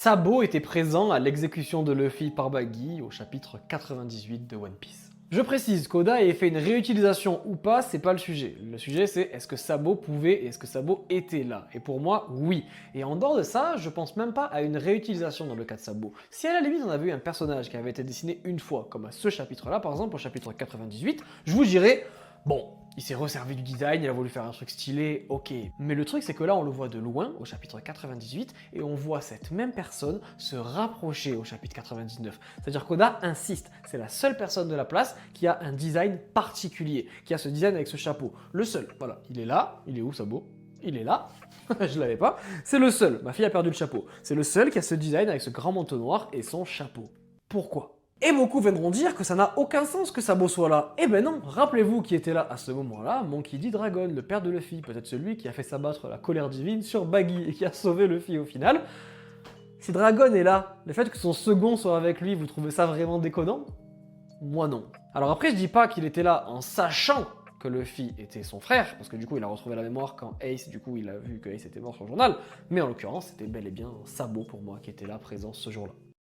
Sabo était présent à l'exécution de Luffy par Buggy au chapitre 98 de One Piece. Je précise, qu'Oda ait fait une réutilisation ou pas, c'est pas le sujet. Le sujet c'est est-ce que Sabo pouvait et est-ce que Sabo était là. Et pour moi, oui. Et en dehors de ça, je pense même pas à une réutilisation dans le cas de Sabo. Si à la limite on avait eu un personnage qui avait été dessiné une fois, comme à ce chapitre-là par exemple, au chapitre 98, je vous dirais, bon, il s'est resservi du design, il a voulu faire un truc stylé, ok. Mais le truc c'est que là on le voit de loin, au chapitre 98, et on voit cette même personne se rapprocher au chapitre 99. C'est-à-dire qu'Oda insiste, c'est la seule personne de la place qui a un design particulier, qui a ce design avec ce chapeau. Le seul, voilà, il est là, il est où Sabo? Il est là, je l'avais pas, c'est le seul, ma fille a perdu le chapeau, c'est le seul qui a ce design avec ce grand manteau noir et son chapeau. Pourquoi? Et beaucoup viendront dire que ça n'a aucun sens que Sabo soit là. Eh ben non, rappelez-vous qui était là à ce moment-là, Monkey D. Dragon, le père de Luffy, peut-être celui qui a fait s'abattre la colère divine sur Buggy et qui a sauvé Luffy au final. Si Dragon est là, le fait que son second soit avec lui, vous trouvez ça vraiment déconnant? Moi non. Alors après, je dis pas qu'il était là en sachant que Luffy était son frère, parce que du coup il a retrouvé la mémoire quand Ace, du coup il a vu que Ace était mort sur le journal, mais en l'occurrence c'était bel et bien Sabo pour moi qui était là présent ce jour-là.